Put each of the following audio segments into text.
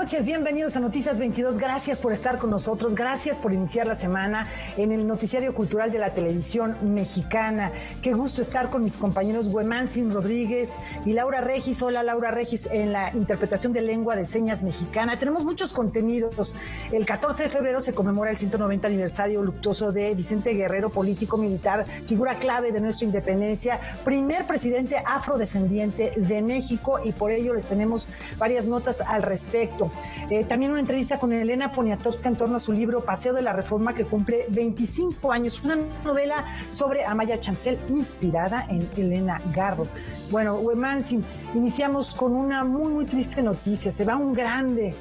noches, bienvenidos a Noticias 22, gracias por estar con nosotros, gracias por iniciar la semana en el noticiario cultural de la televisión mexicana. Qué gusto estar con mis compañeros Huemanzin Rodríguez y Laura Regis. Hola Laura Regis, en la interpretación de lengua de señas mexicana. Tenemos muchos contenidos. El 14 de febrero se conmemora el 190 aniversario luctuoso de Vicente Guerrero, político militar, figura clave de nuestra independencia, primer presidente afrodescendiente de México, y por ello les tenemos varias notas al respecto. También una entrevista con Elena Poniatowska en torno a su libro Paseo de la Reforma, que cumple 25 años, una novela sobre Amaya Chancel inspirada en Elena Garro. Bueno, Huemanzin, iniciamos con una muy triste noticia. Se va un grande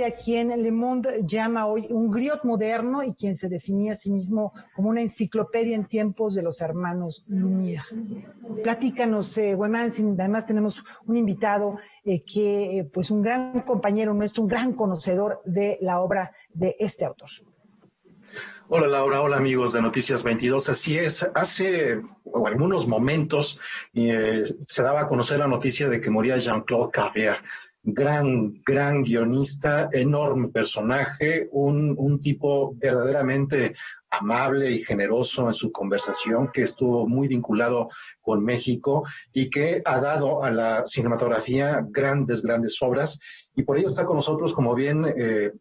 a quien Le Monde llama hoy un griot moderno y quien se definía a sí mismo como una enciclopedia en tiempos de los hermanos Lumière. Platícanos, Huemanzin. Además tenemos un invitado que, pues, un gran compañero nuestro, un gran conocedor de la obra de este autor. Hola Laura, hola amigos de Noticias 22. Así es, hace algunos momentos se daba a conocer la noticia de que moría Jean-Claude Carrière. Gran guionista, enorme personaje, un tipo verdaderamente amable y generoso en su conversación, que estuvo muy vinculado con México y que ha dado a la cinematografía grandes obras. Y por ello está con nosotros, como bien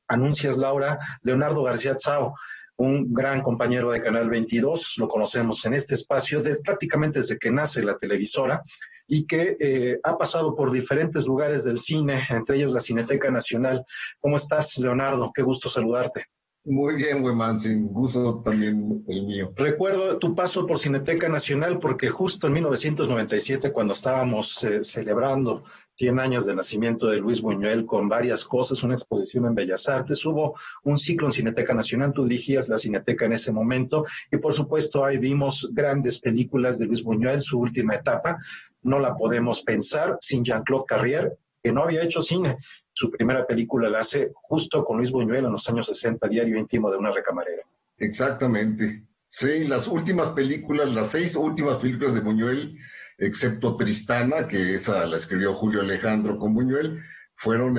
anuncias, Laura, Leonardo García Tsao, un gran compañero de Canal 22, lo conocemos en este espacio prácticamente desde que nace la televisora, y que ha pasado por diferentes lugares del cine, entre ellos la Cineteca Nacional. ¿Cómo estás, Leonardo? Qué gusto saludarte. Muy bien, Huemanzin, gusto también el mío. Recuerdo tu paso por Cineteca Nacional porque justo en 1997, cuando estábamos celebrando 100 años de nacimiento de Luis Buñuel con varias cosas, una exposición en Bellas Artes, hubo un ciclo en Cineteca Nacional, tú dirigías la Cineteca en ese momento, y por supuesto ahí vimos grandes películas de Luis Buñuel, su última etapa. No la podemos pensar sin Jean-Claude Carrière, que no había hecho cine. Su primera película la hace justo con Luis Buñuel en los años 60, Diario íntimo de una recamarera. Exactamente. Sí, las últimas películas, las 6 últimas películas de Buñuel, excepto Tristana, que esa la escribió Julio Alejandro con Buñuel, fueron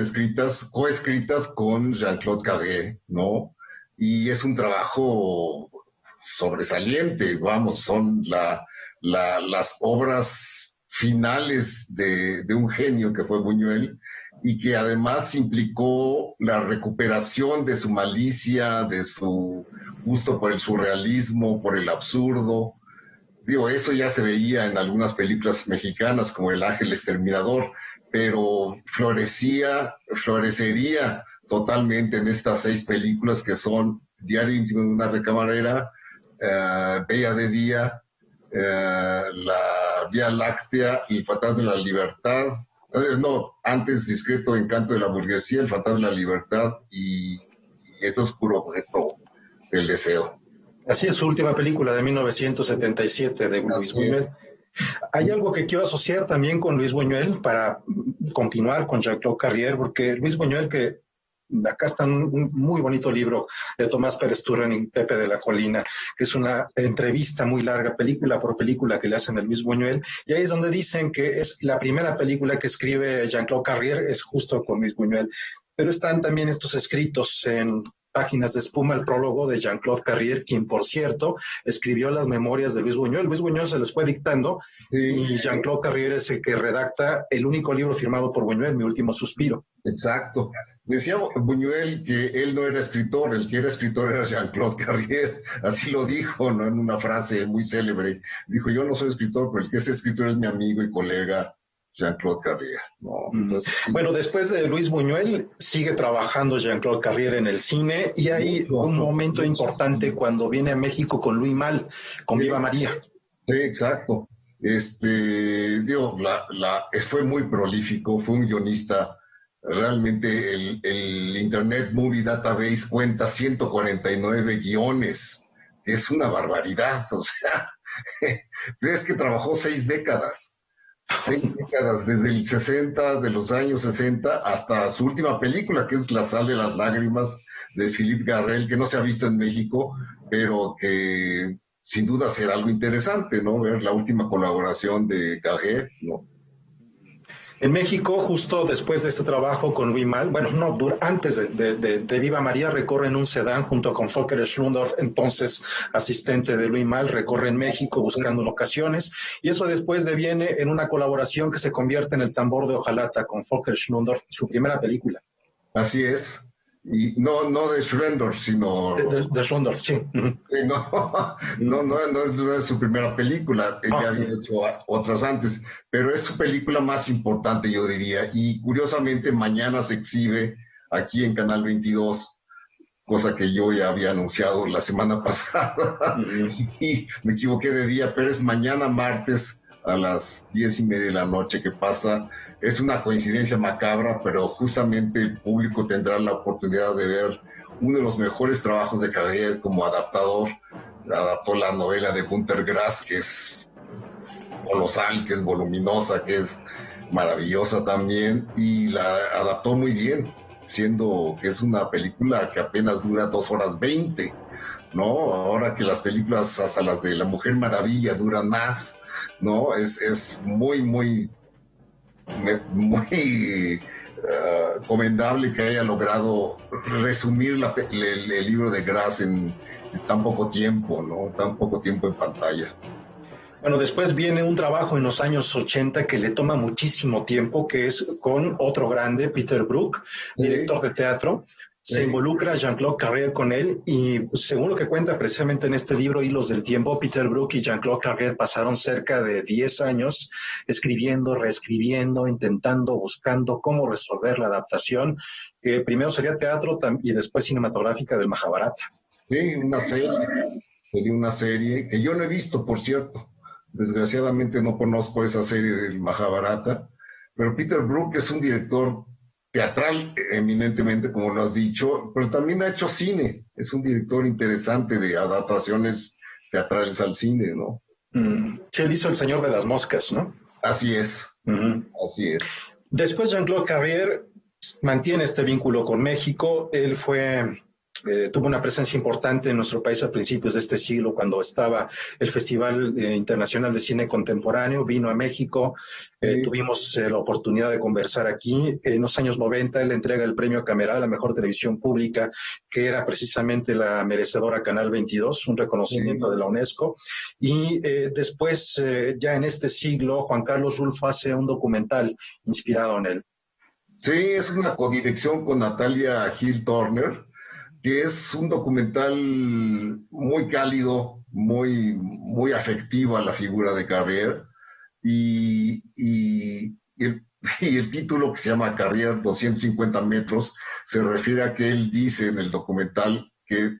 coescritas con Jean-Claude Carrière, ¿no? Y es un trabajo sobresaliente, vamos, son las obras finales de un genio que fue Buñuel, y que además implicó la recuperación de su malicia, de su gusto por el surrealismo, por el absurdo. Digo, eso ya se veía en algunas películas mexicanas como El Ángel Exterminador, pero florecería totalmente en estas 6 películas que son Diario íntimo de una recamarera, Bella de día, La Vía Láctea, El fantasma de la libertad. Antes Discreto encanto de la burguesía, El fantasma de la libertad y Ese oscuro objeto del deseo. Así es, su última película de 1977 de Luis Buñuel. Hay algo que quiero asociar también con Luis Buñuel para continuar con Jean-Claude Carrière, porque Luis Buñuel, que acá está un muy bonito libro de Tomás Pérez Turren y Pepe de la Colina, que es una entrevista muy larga, película por película, que le hacen a Luis Buñuel, y ahí es donde dicen que es la primera película que escribe Jean-Claude Carrière, es justo con Luis Buñuel. Pero están también estos escritos en Páginas de espuma, el prólogo de Jean-Claude Carrière, quien, por cierto, escribió las memorias de Luis Buñuel. Luis Buñuel se les fue dictando, y Jean-Claude Carrière es el que redacta el único libro firmado por Buñuel, Mi último suspiro. Exacto. Decía Buñuel que él no era escritor, el que era escritor era Jean-Claude Carrière. Así lo dijo, ¿no? En una frase muy célebre. Dijo, yo no soy escritor, pero el que es escritor es mi amigo y colega Jean-Claude Carrière, ¿no? Entonces, bueno, después de Luis Buñuel, sigue trabajando Jean-Claude Carrière en el cine, y hay un momento importante cuando viene a México con Louis Malle, con Viva María. Sí, exacto. Fue muy prolífico, fue un guionista. Realmente el Internet Movie Database cuenta 149 guiones. Es una barbaridad, o sea, es que trabajó 6 décadas. 6 décadas, desde el 60, de los años 60, hasta su última película, que es La sal de las lágrimas, de Philippe Garrel, que no se ha visto en México, pero que sin duda será algo interesante, ¿no? Ver la última colaboración de Carrière, ¿no? En México, justo después de este trabajo con Louis Malle, bueno, no, antes de Viva María, recorre en un sedán junto con Volker Schlundorf, entonces asistente de Louis Malle, recorre en México buscando locaciones, y eso después deviene en una colaboración que se convierte en El tambor de Hojalata con Volker Schlundorf, su primera película. Así es. Y no de Schlundorf, sino... De Schlundorf, sí. No es su primera película, ella había hecho otras antes, pero es su película más importante, yo diría, y curiosamente mañana se exhibe aquí en Canal 22, cosa que yo ya había anunciado la semana pasada, y me equivoqué de día, pero es mañana martes a las 10:30 de la noche que pasa. Es una coincidencia macabra, pero justamente el público tendrá la oportunidad de ver uno de los mejores trabajos de Carrier como adaptador. Adaptó la novela de Günter Grass, que es colosal, que es voluminosa, que es maravillosa también, y la adaptó muy bien, siendo que es una película que apenas dura 2 horas 20, ¿no? Ahora que las películas, hasta las de La Mujer Maravilla, duran más, ¿no? Es muy recomendable que haya logrado resumir el libro de Grass en tan poco tiempo, ¿no? Tan poco tiempo en pantalla. Bueno, después viene un trabajo en los años 80 que le toma muchísimo tiempo, que es con otro grande, Peter Brook, director de teatro. Se involucra Jean-Claude Carrier con él y según lo que cuenta precisamente en este libro, Hilos del Tiempo, Peter Brook y Jean-Claude Carrier pasaron cerca de 10 años escribiendo, reescribiendo, intentando, buscando cómo resolver la adaptación. Primero sería teatro y después cinematográfica del Mahabharata. Sí, sería una serie que yo no he visto, por cierto. Desgraciadamente no conozco esa serie del Mahabharata, pero Peter Brook es un director teatral eminentemente, como lo has dicho, pero también ha hecho cine. Es un director interesante de adaptaciones teatrales al cine, ¿no? Sí, él hizo El Señor de las Moscas, ¿no? Así es, así es. Después Jean-Claude Carrier mantiene este vínculo con México. Él tuvo una presencia importante en nuestro país a principios de este siglo, cuando estaba el Festival Internacional de Cine Contemporáneo, vino a México, tuvimos la oportunidad de conversar aquí. En los años 90 él entrega el premio Cameral a la mejor televisión pública, que era precisamente la merecedora Canal 22, un reconocimiento de la UNESCO. Y después, ya en este siglo, Juan Carlos Rulfo hace un documental inspirado en él. Sí, es una codirección con Natalia Hill Turner, que es un documental muy cálido, muy afectivo a la figura de Carrier, y el título, que se llama Carrier 250 metros, se refiere a que él dice en el documental que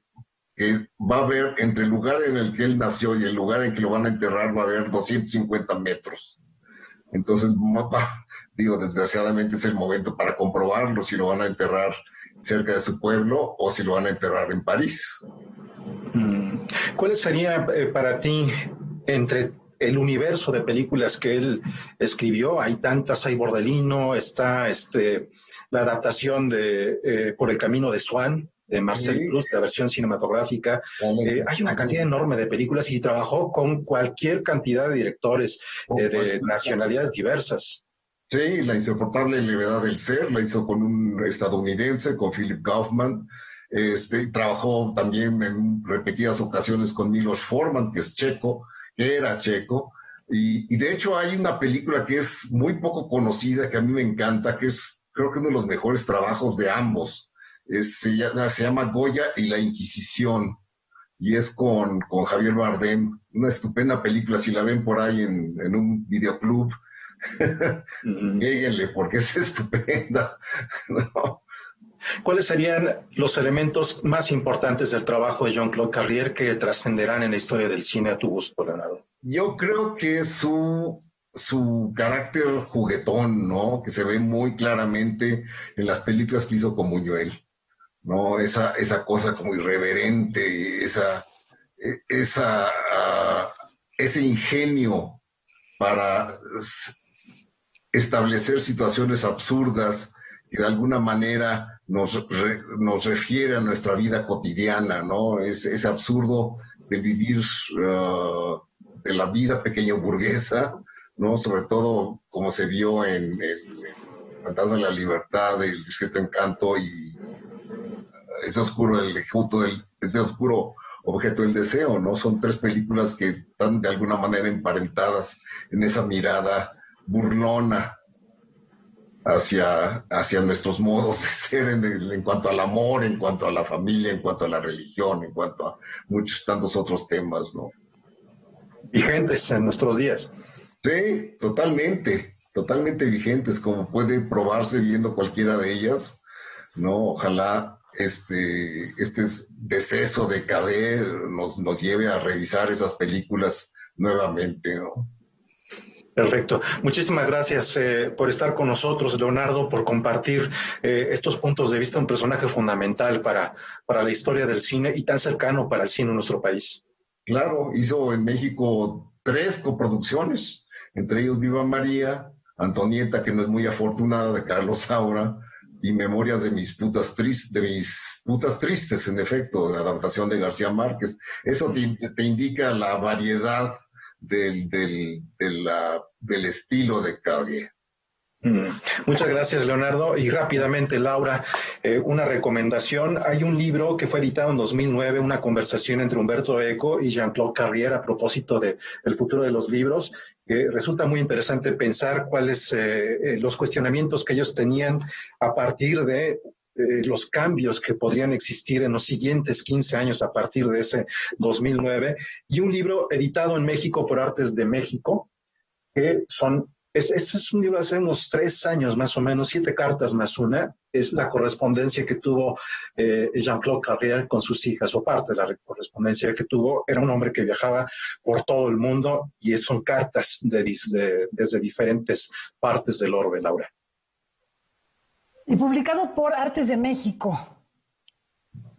va a haber, entre el lugar en el que él nació y el lugar en que lo van a enterrar, va a haber 250 metros. Entonces, desgraciadamente es el momento para comprobarlo, si lo van a enterrar cerca de su pueblo o si lo van a enterrar en París. ¿Cuál sería para ti, entre el universo de películas que él escribió? Hay tantas, hay Bordelino, está la adaptación de Por el Camino de Swan, de Marcel Proust, la versión cinematográfica. Hay una cantidad enorme de películas y trabajó con cualquier cantidad de directores de nacionalidades diversas. Sí, La insoportable levedad del ser, la hizo con un estadounidense, con Philip Kaufman. Trabajó también en repetidas ocasiones con Milos Forman, que era checo. Y de hecho hay una película que es muy poco conocida, que a mí me encanta, que creo que uno de los mejores trabajos de ambos. Se llama Goya y la Inquisición, y es con Javier Bardem. Una estupenda película, si la ven por ahí en un videoclub, lléguenle, porque es estupenda, ¿no? ¿Cuáles serían los elementos más importantes del trabajo de Jean-Claude Carrier que trascenderán en la historia del cine a tu gusto, Leonardo? Yo creo que su carácter juguetón, ¿no? Que se ve muy claramente en las películas que hizo con Buñuel, ¿no? Esa cosa como irreverente, ese ingenio para establecer situaciones absurdas que de alguna manera nos refiere a nuestra vida cotidiana, ¿no? Ese absurdo de vivir de la vida pequeño burguesa, ¿no? Sobre todo como se vio en Fantasma de la Libertad, El discreto encanto y ese oscuro objeto del deseo, ¿no? Son tres películas que están de alguna manera emparentadas en esa mirada burlona hacia nuestros modos de ser en cuanto al amor, en cuanto a la familia, en cuanto a la religión, en cuanto a muchos tantos otros temas, ¿no? Vigentes en nuestros días. Sí, totalmente vigentes, como puede probarse viendo cualquiera de ellas, ¿no? Ojalá este deceso de Cabé nos lleve a revisar esas películas nuevamente, ¿no? Perfecto. Muchísimas gracias por estar con nosotros, Leonardo, por compartir estos puntos de vista, un personaje fundamental para la historia del cine y tan cercano para el cine en nuestro país. Claro, hizo en México 3 coproducciones, entre ellos Viva María, Antonieta, que no es muy afortunada, de Carlos Saura, y Memorias de mis putas tristes, en efecto, la adaptación de García Márquez. Eso te indica la variedad del estilo de Cabé. Muchas gracias, Leonardo. Y rápidamente, Laura, una recomendación. Hay un libro que fue editado en 2009, una conversación entre Humberto Eco y Jean-Claude Carrière a propósito del futuro de los libros. Resulta muy interesante pensar cuáles los cuestionamientos que ellos tenían a partir de los cambios que podrían existir en los siguientes 15 años a partir de ese 2009. Y un libro editado en México por Artes de México, que son... Ese es un libro hace unos 3 años más o menos, 7 cartas más una, es la correspondencia que tuvo Jean-Claude Carrière con sus hijas, o parte de la correspondencia que tuvo. Era un hombre que viajaba por todo el mundo y son cartas desde diferentes partes del orbe, Laura. Y publicado por Artes de México.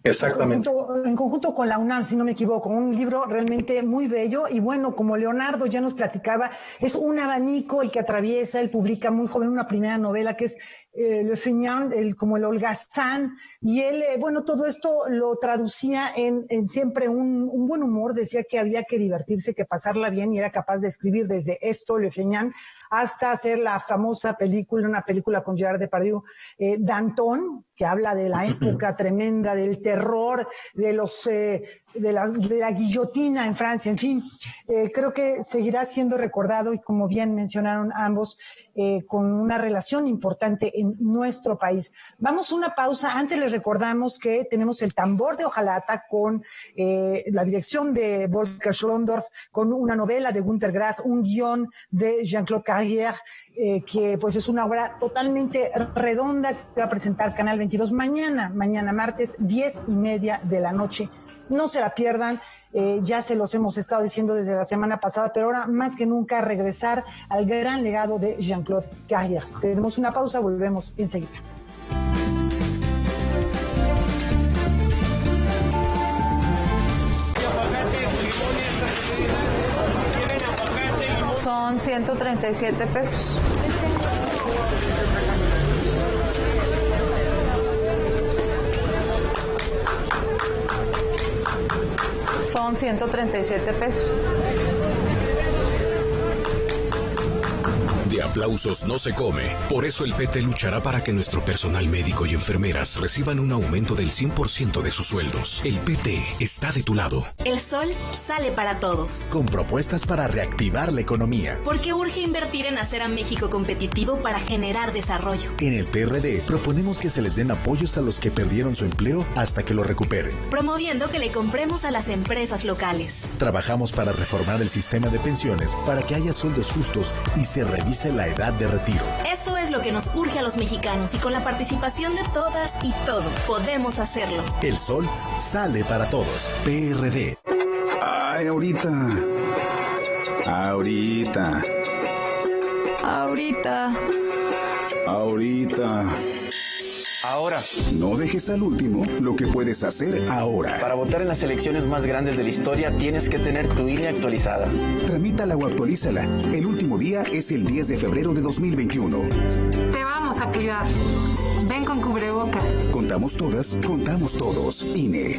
Exactamente. En conjunto con la UNAM, si no me equivoco, un libro realmente muy bello y bueno, como Leonardo ya nos platicaba, es un abanico el que atraviesa. Él publica muy joven una primera novela que es Le Feignant, como el holgazán, y él, bueno, todo esto lo traducía en siempre un buen humor. Decía que había que divertirse, que pasarla bien, y era capaz de escribir desde esto, Le Feignant, hasta hacer la famosa película, una película con Gerard Depardieu, Danton, que habla de la época tremenda, del terror, de la guillotina en Francia. En fin, creo que seguirá siendo recordado, y como bien mencionaron ambos, con una relación importante en nuestro país. Vamos a una pausa. Antes les recordamos que tenemos el tambor de Hojalata con la dirección de Volker Schlondorf, con una novela de Günter Grass, un guión de Jean-Claude Carrière, que pues es una obra totalmente redonda que va a presentar Canal 22 mañana martes, 10:30 de la noche. No se la pierdan. Ya se los hemos estado diciendo desde la semana pasada, pero ahora más que nunca regresar al gran legado de Jean-Claude Carrière. Tenemos una pausa, volvemos enseguida. Son 137 pesos. Son 137 pesos. De aplausos no se come. Por eso el PT luchará para que nuestro personal médico y enfermeras reciban un aumento del 100% de sus sueldos. El PT está de tu lado. El sol sale para todos. Con propuestas para reactivar la economía. Porque urge invertir en hacer a México competitivo para generar desarrollo. En el PRD proponemos que se les den apoyos a los que perdieron su empleo hasta que lo recuperen. Promoviendo que le compremos a las empresas locales. Trabajamos para reformar el sistema de pensiones para que haya sueldos justos y se revise la edad de retiro. Eso es lo que nos urge a los mexicanos, y con la participación de todas y todos podemos hacerlo. El sol sale para todos. PRD. Ay, ahorita. Ahora. No dejes al último lo que puedes hacer ahora. Para votar en las elecciones más grandes de la historia tienes que tener tu INE actualizada. Tramítala o actualízala. El último día es el 10 de febrero de 2021. Te vamos a cuidar. Ven con cubrebocas. Contamos todas, contamos todos. INE.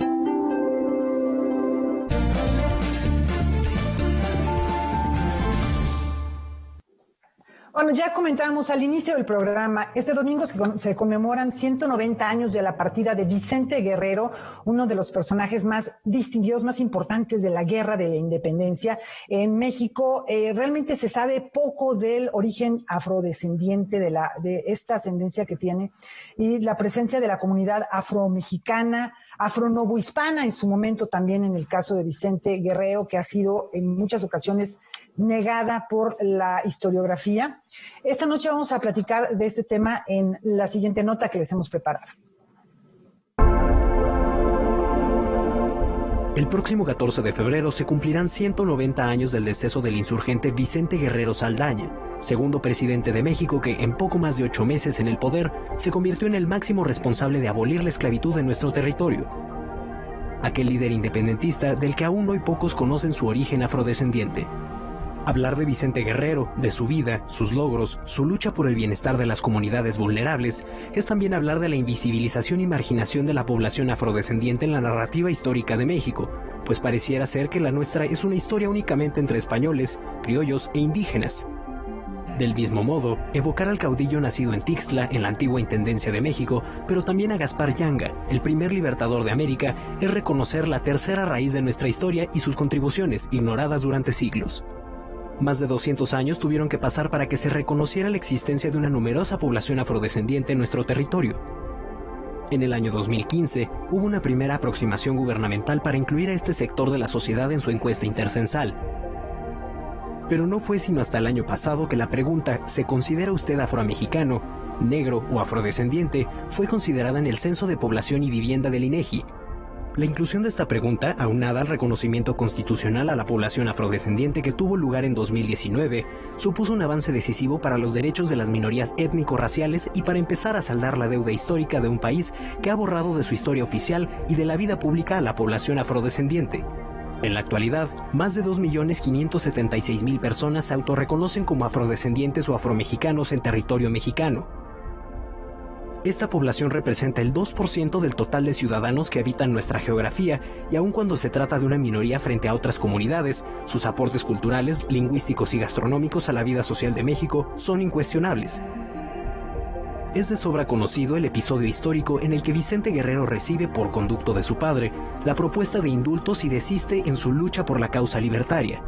Bueno, ya comentábamos al inicio del programa, este domingo se conmemoran 190 años de la partida de Vicente Guerrero, uno de los personajes más distinguidos, más importantes de la Guerra de la Independencia. En México realmente se sabe poco del origen afrodescendiente de esta ascendencia que tiene y la presencia de la comunidad afromexicana, afronovohispana en su momento también en el caso de Vicente Guerrero, que ha sido en muchas ocasiones negada por la historiografía. Esta noche vamos a platicar de este tema en la siguiente nota que les hemos preparado. El próximo 14 de febrero se cumplirán 190 años del deceso del insurgente Vicente Guerrero Saldaña, segundo presidente de México que en poco más de 8 meses en el poder se convirtió en el máximo responsable de abolir la esclavitud en nuestro territorio. Aquel líder independentista del que aún hoy pocos conocen su origen afrodescendiente. Hablar de Vicente Guerrero, de su vida, sus logros, su lucha por el bienestar de las comunidades vulnerables, es también hablar de la invisibilización y marginación de la población afrodescendiente en la narrativa histórica de México, pues pareciera ser que la nuestra es una historia únicamente entre españoles, criollos e indígenas. Del mismo modo, evocar al caudillo nacido en Tixtla, en la antigua Intendencia de México, pero también a Gaspar Yanga, el primer libertador de América, es reconocer la tercera raíz de nuestra historia y sus contribuciones, ignoradas durante siglos. Más de 200 años tuvieron que pasar para que se reconociera la existencia de una numerosa población afrodescendiente en nuestro territorio. En el año 2015, hubo una primera aproximación gubernamental para incluir a este sector de la sociedad en su encuesta intercensal. Pero no fue sino hasta el año pasado que la pregunta ¿se considera usted afromexicano, negro o afrodescendiente? Fue considerada en el Censo de Población y Vivienda del INEGI. La inclusión de esta pregunta, aunada al reconocimiento constitucional a la población afrodescendiente que tuvo lugar en 2019, supuso un avance decisivo para los derechos de las minorías étnico-raciales y para empezar a saldar la deuda histórica de un país que ha borrado de su historia oficial y de la vida pública a la población afrodescendiente. En la actualidad, más de 2.576.000 personas se autorreconocen como afrodescendientes o afromexicanos en territorio mexicano. Esta población representa el 2% del total de ciudadanos que habitan nuestra geografía y aun cuando se trata de una minoría frente a otras comunidades, sus aportes culturales, lingüísticos y gastronómicos a la vida social de México son incuestionables. Es de sobra conocido el episodio histórico en el que Vicente Guerrero recibe, por conducto de su padre, la propuesta de indultos y desiste en su lucha por la causa libertaria.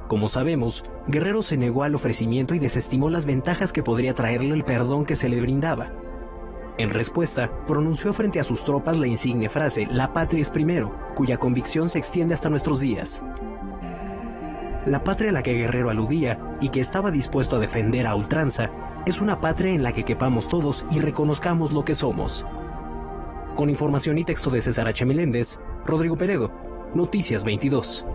Como sabemos, Guerrero se negó al ofrecimiento y desestimó las ventajas que podría traerle el perdón que se le brindaba. En respuesta, pronunció frente a sus tropas la insigne frase «La patria es primero», cuya convicción se extiende hasta nuestros días. La patria a la que Guerrero aludía y que estaba dispuesto a defender a ultranza es una patria en la que quepamos todos y reconozcamos lo que somos. Con información y texto de César H. Meléndez, Rodrigo Peredo, Noticias 22.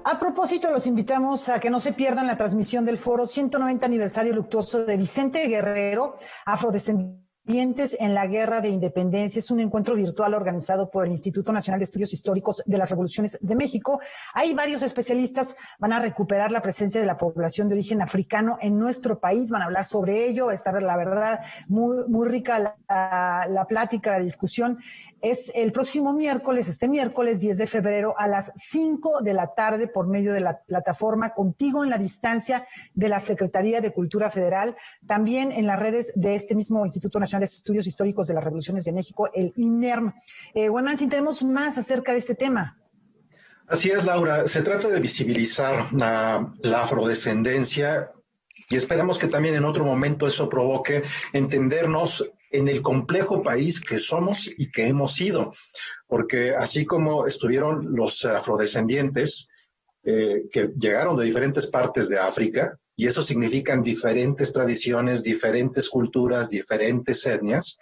A propósito, los invitamos a que no se pierdan la transmisión del foro 190 aniversario luctuoso de Vicente Guerrero, afrodescendientes en la Guerra de Independencia. Es un encuentro virtual organizado por el Instituto Nacional de Estudios Históricos de las Revoluciones de México. Hay varios especialistas, van a recuperar la presencia de la población de origen africano en nuestro país, van a hablar sobre ello, va a estar, la verdad, muy rica la plática, la discusión. Es el próximo miércoles, este miércoles 10 de febrero a las 5 de la tarde por medio de la plataforma Contigo en la Distancia de la Secretaría de Cultura Federal, también en las redes de este mismo Instituto Nacional de Estudios Históricos de las Revoluciones de México, el INERM. Wemansi, tenemos más acerca de este tema. Así es, Laura. Se trata de visibilizar la afrodescendencia y esperamos que también en otro momento eso provoque entendernos en el complejo país que somos y que hemos sido, porque así como estuvieron los afrodescendientes que llegaron de diferentes partes de África, y eso significan diferentes tradiciones, diferentes culturas, diferentes etnias,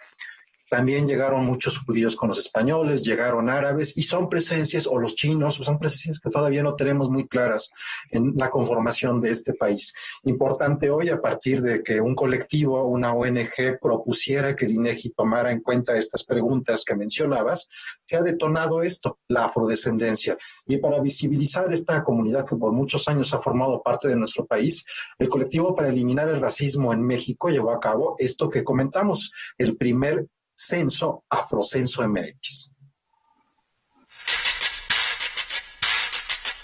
también llegaron muchos judíos con los españoles, llegaron árabes y son presencias, o los chinos, son presencias que todavía no tenemos muy claras en la conformación de este país. Importante hoy, a partir de que un colectivo, una ONG, propusiera que el INEGI tomara en cuenta estas preguntas que mencionabas, se ha detonado esto, la afrodescendencia. Y para visibilizar esta comunidad que por muchos años ha formado parte de nuestro país, el colectivo para eliminar el racismo en México llevó a cabo esto que comentamos, el primer censo Afrocenso MX.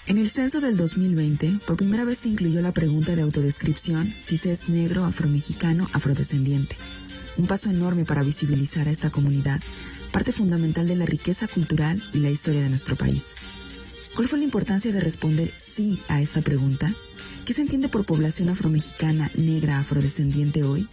En el censo del 2020, por primera vez se incluyó la pregunta de autodescripción si se es negro, afromexicano, afrodescendiente. Un paso enorme para visibilizar a esta comunidad, parte fundamental de la riqueza cultural y la historia de nuestro país. ¿Cuál fue la importancia de responder sí a esta pregunta? ¿Qué se entiende por población afromexicana, negra, afrodescendiente hoy?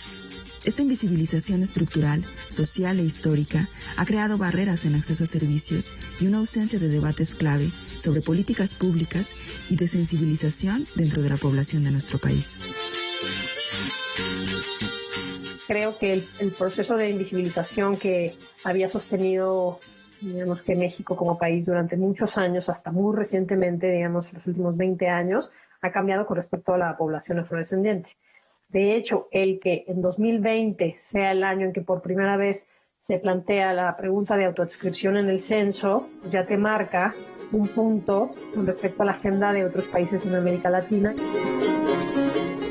Esta invisibilización estructural, social e histórica ha creado barreras en acceso a servicios y una ausencia de debates clave sobre políticas públicas y de sensibilización dentro de la población de nuestro país. Creo que el proceso de invisibilización que había sostenido, digamos, que México como país durante muchos años, hasta muy recientemente, digamos, los últimos 20 años, ha cambiado con respecto a la población afrodescendiente. De hecho, el que en 2020 sea el año en que por primera vez se plantea la pregunta de autoadscripción en el censo, pues ya te marca un punto con respecto a la agenda de otros países en América Latina.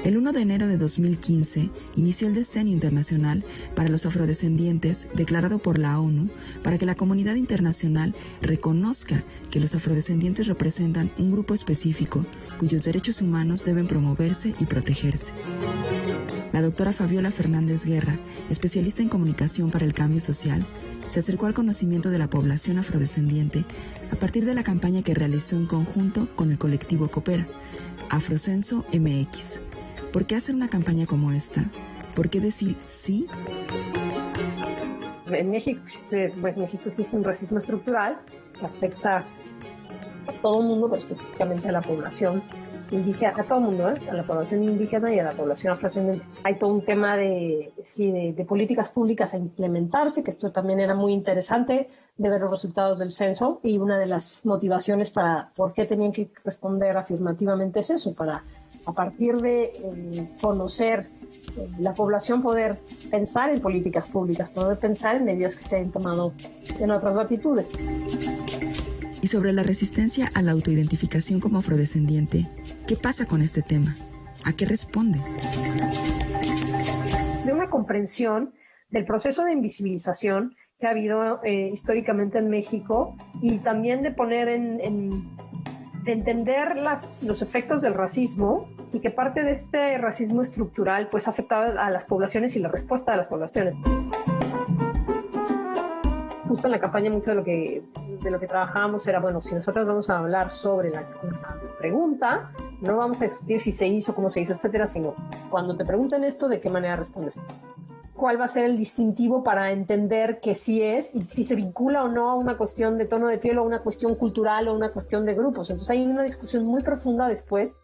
El 1 de enero de 2015 inició el Decenio Internacional para los Afrodescendientes, declarado por la ONU, para que la comunidad internacional reconozca que los afrodescendientes representan un grupo específico cuyos derechos humanos deben promoverse y protegerse. La doctora Fabiola Fernández Guerra, especialista en comunicación para el cambio social, se acercó al conocimiento de la población afrodescendiente a partir de la campaña que realizó en conjunto con el colectivo Coopera, Afrocenso MX. ¿Por qué hacer una campaña como esta? ¿Por qué decir sí? En México existe un racismo estructural que afecta a todo el mundo, pero específicamente a la población indígena, a todo el mundo, a la población indígena y a la población afrodescendiente. Hay todo un tema de políticas públicas a implementarse, que esto también era muy interesante de ver los resultados del censo, y una de las motivaciones para por qué tenían que responder afirmativamente es eso, para a partir de conocer la población poder pensar en políticas públicas, poder pensar en medidas que se hayan tomado en otras latitudes. Y sobre la resistencia a la autoidentificación como afrodescendiente, ¿qué pasa con este tema? ¿A qué responde? De una comprensión del proceso de invisibilización que ha habido históricamente en México, y también de poner de entender los efectos del racismo, y que parte de este racismo estructural pues ha afectado a las poblaciones y la respuesta de las poblaciones. Justo en la campaña mucho de lo que trabajábamos era, bueno, si nosotros vamos a hablar sobre la pregunta, no vamos a discutir si se hizo, cómo se hizo, etcétera, sino cuando te pregunten esto, ¿de qué manera respondes? ¿Cuál va a ser el distintivo para entender que sí es, y si se vincula o no a una cuestión de tono de piel, o a una cuestión cultural, o a una cuestión de grupos? Entonces hay una discusión muy profunda después.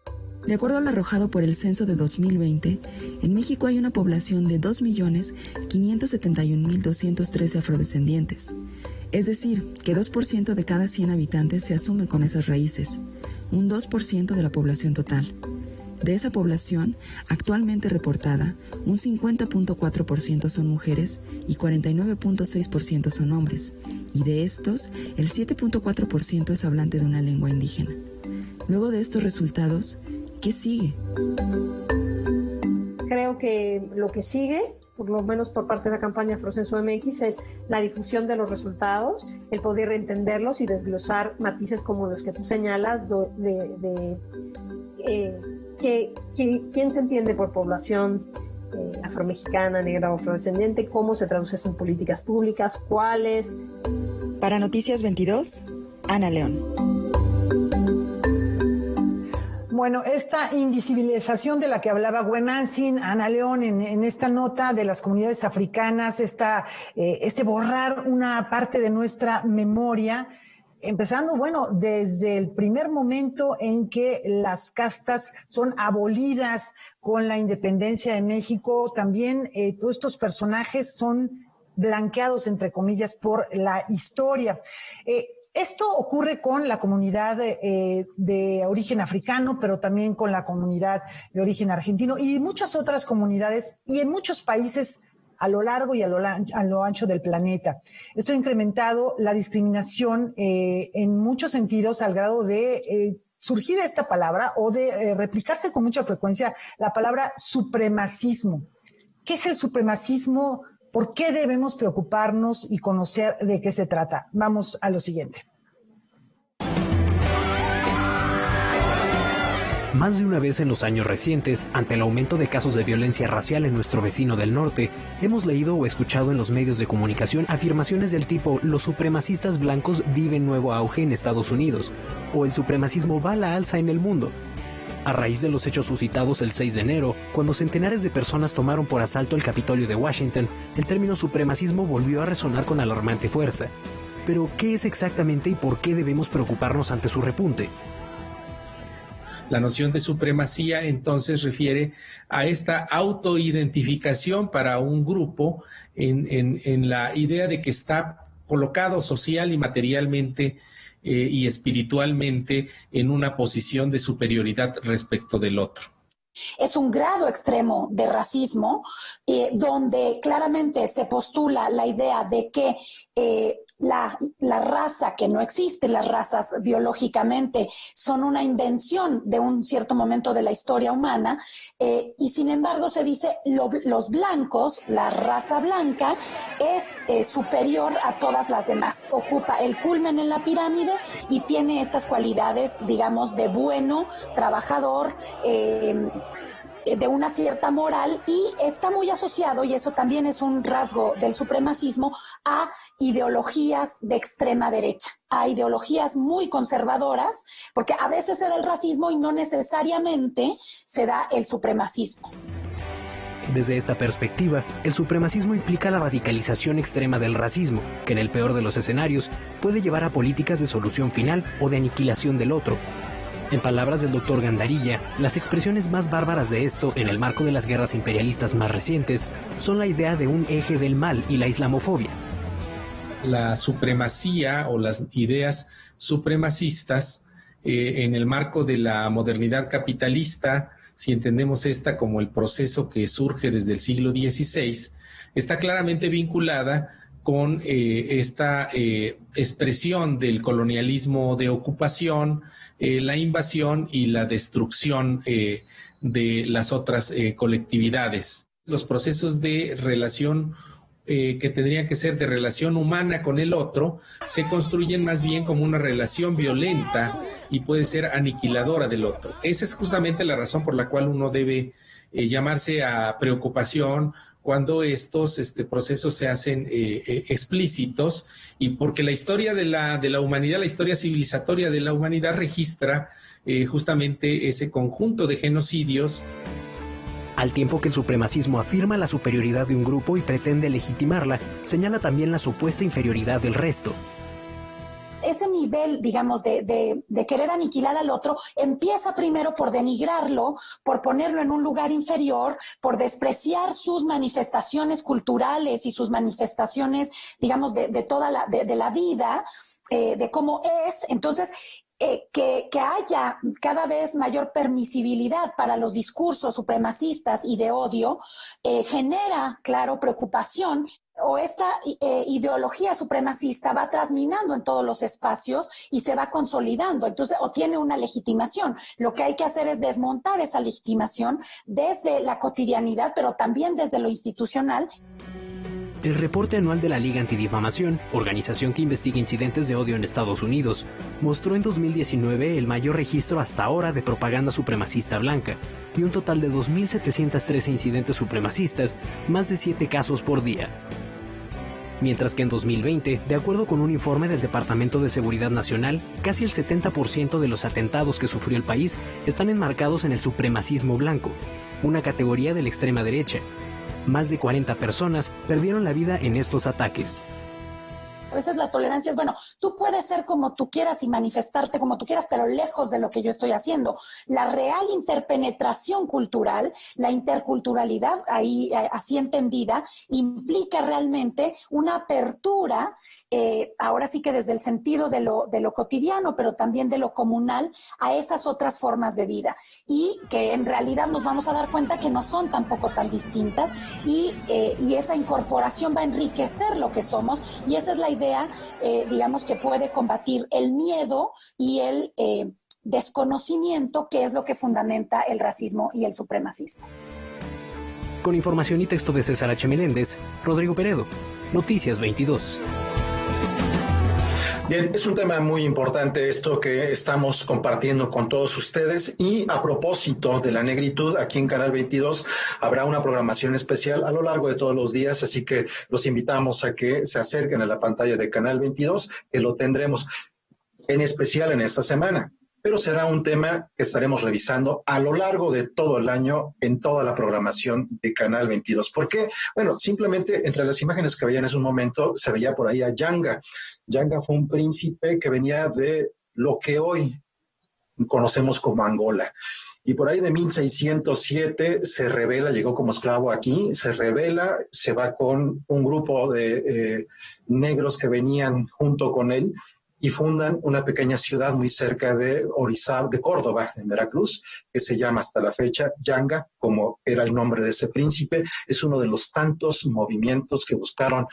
De acuerdo al arrojado por el censo de 2020, en México hay una población de 2.571.213 afrodescendientes. Es decir, que 2% de cada 100 habitantes se asume con esas raíces, un 2% de la población total. De esa población, actualmente reportada, un 50.4% son mujeres y 49.6% son hombres, y de estos, el 7.4% es hablante de una lengua indígena. Luego de estos resultados, ¿qué sigue? Creo que lo que sigue, por lo menos por parte de la campaña Afrocenso MX, es la difusión de los resultados, el poder entenderlos y desglosar matices como los que tú señalas, quién se entiende por población afromexicana, negra o afrodescendiente, cómo se traduce esto en políticas públicas, cuáles. Para Noticias 22, Ana León. Bueno, esta invisibilización de la que hablaba Güemansin, Ana León, en esta nota de las comunidades africanas, este borrar una parte de nuestra memoria, empezando, bueno, desde el primer momento en que las castas son abolidas con la independencia de México, también todos estos personajes son blanqueados, entre comillas, por la historia. Esto ocurre con la comunidad de origen africano, pero también con la comunidad de origen argentino y muchas otras comunidades y en muchos países a lo largo y a lo ancho del planeta. Esto ha incrementado la discriminación en muchos sentidos al grado de surgir esta palabra o de replicarse con mucha frecuencia la palabra supremacismo. ¿Qué es el supremacismo? ¿Por qué debemos preocuparnos y conocer de qué se trata? Vamos a lo siguiente. Más de una vez en los años recientes, ante el aumento de casos de violencia racial en nuestro vecino del norte, hemos leído o escuchado en los medios de comunicación afirmaciones del tipo «los supremacistas blancos viven nuevo auge en Estados Unidos» o «el supremacismo va a la alza en el mundo». A raíz de los hechos suscitados el 6 de enero, cuando centenares de personas tomaron por asalto el Capitolio de Washington, el término supremacismo volvió a resonar con alarmante fuerza. Pero, ¿qué es exactamente y por qué debemos preocuparnos ante su repunte? La noción de supremacía entonces refiere a esta autoidentificación para un grupo en la idea de que está colocado social y materialmente y espiritualmente en una posición de superioridad respecto del otro. Es un grado extremo de racismo donde claramente se postula la idea de que la raza, que no existe, las razas biológicamente son una invención de un cierto momento de la historia humana, y sin embargo se dice los blancos, la raza blanca es superior a todas las demás, ocupa el culmen en la pirámide y tiene estas cualidades, digamos, de bueno, trabajador, de una cierta moral, y está muy asociado, y eso también es un rasgo del supremacismo, a ideologías de extrema derecha, a ideologías muy conservadoras, porque a veces se da el racismo y no necesariamente se da el supremacismo. Desde esta perspectiva, el supremacismo implica la radicalización extrema del racismo, que en el peor de los escenarios puede llevar a políticas de solución final o de aniquilación del otro. En palabras del Dr. Gandarilla, las expresiones más bárbaras de esto, en el marco de las guerras imperialistas más recientes, son la idea de un eje del mal y la islamofobia. La supremacía o las ideas supremacistas en el marco de la modernidad capitalista, si entendemos esta como el proceso que surge desde el siglo XVI, está claramente vinculada con esta expresión del colonialismo de ocupación, la invasión y la destrucción de las otras colectividades. Los procesos de relación que tendrían que ser de relación humana con el otro se construyen más bien como una relación violenta y puede ser aniquiladora del otro. Esa es justamente la razón por la cual uno debe llamarse a preocupación cuando estos procesos se hacen explícitos, y porque la historia de la humanidad, la historia civilizatoria de la humanidad registra justamente ese conjunto de genocidios. Al tiempo que el supremacismo afirma la superioridad de un grupo y pretende legitimarla, señala también la supuesta inferioridad del resto. Ese nivel, digamos, de querer aniquilar al otro empieza primero por denigrarlo, por ponerlo en un lugar inferior, por despreciar sus manifestaciones culturales y sus manifestaciones, digamos, de toda la vida, de cómo es. Entonces, que haya cada vez mayor permisibilidad para los discursos supremacistas y de odio genera, claro, preocupación. O esta ideología supremacista va trasminando en todos los espacios y se va consolidando, entonces, o tiene una legitimación. Lo que hay que hacer es desmontar esa legitimación desde la cotidianidad, pero también desde lo institucional. El reporte anual de la Liga Antidifamación, organización que investiga incidentes de odio en Estados Unidos, mostró en 2019 el mayor registro hasta ahora de propaganda supremacista blanca, y un total de 2.713 incidentes supremacistas, más de 7 casos por día. Mientras que en 2020, de acuerdo con un informe del Departamento de Seguridad Nacional, casi el 70% de los atentados que sufrió el país están enmarcados en el supremacismo blanco, una categoría de la extrema derecha. Más de 40 personas perdieron la vida en estos ataques. A veces la tolerancia es, bueno, tú puedes ser como tú quieras y manifestarte como tú quieras, pero lejos de lo que yo estoy haciendo. La real interpenetración cultural, la interculturalidad, ahí así entendida, implica realmente una apertura, ahora sí que desde el sentido de lo cotidiano, pero también de lo comunal, a esas otras formas de vida. Y que en realidad nos vamos a dar cuenta que no son tampoco tan distintas, y esa incorporación va a enriquecer lo que somos, y esa es la idea, digamos, que puede combatir el miedo y el desconocimiento, que es lo que fundamenta el racismo y el supremacismo. Con información y texto de César H. Meléndez, Rodrigo Peredo, Noticias 22. Bien, es un tema muy importante esto que estamos compartiendo con todos ustedes, y a propósito de la negritud, aquí en Canal 22 habrá una programación especial a lo largo de todos los días, así que los invitamos a que se acerquen a la pantalla de Canal 22, que lo tendremos en especial en esta semana. Pero será un tema que estaremos revisando a lo largo de todo el año en toda la programación de Canal 22. ¿Por qué? Bueno, simplemente entre las imágenes que veían en ese momento se veía por ahí a Yanga. Yanga fue un príncipe que venía de lo que hoy conocemos como Angola. Y por ahí de 1607 se rebela, llegó como esclavo aquí, se rebela, se va con un grupo de negros que venían junto con él, y fundan una pequeña ciudad muy cerca de Orizaba, de Córdoba, en Veracruz, que se llama hasta la fecha Yanga, como era el nombre de ese príncipe. Es uno de los tantos movimientos que buscaron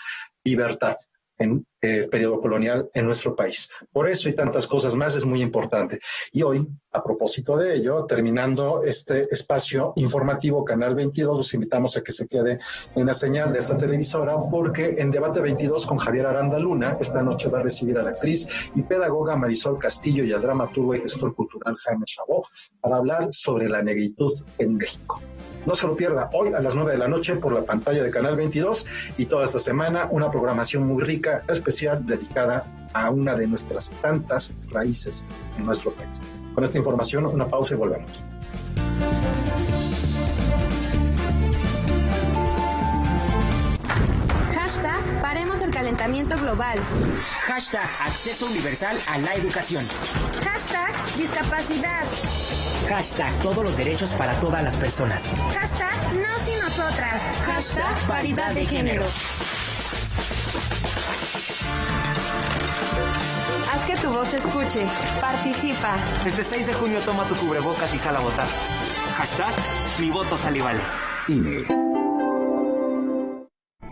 libertad en el periodo colonial en nuestro país. Por eso y tantas cosas más es muy importante. Y hoy, a propósito de ello, terminando este espacio informativo Canal 22, los invitamos a que se quede en la señal de esta televisora, porque en Debate 22 con Javier Aranda Luna, esta noche va a recibir a la actriz y pedagoga Marisol Castillo y al dramaturgo y gestor cultural Jaime Chabot para hablar sobre la negritud en México. No se lo pierda hoy a las 9 de la noche por la pantalla de Canal 22, y toda esta semana una programación muy rica, especial, dedicada a una de nuestras tantas raíces en nuestro país. Con esta información, una pausa y volvemos. Hashtag Paremos el calentamiento global. Hashtag Acceso universal a la educación. Hashtag Discapacidad. Hashtag Todos los derechos para todas las personas. Hashtag Nos y Nosotras. Hashtag Paridad de género. Haz que tu voz se escuche. Participa. Este 6 de junio toma tu cubrebocas y sal a votar. Hashtag Mi voto sale y vale. INE.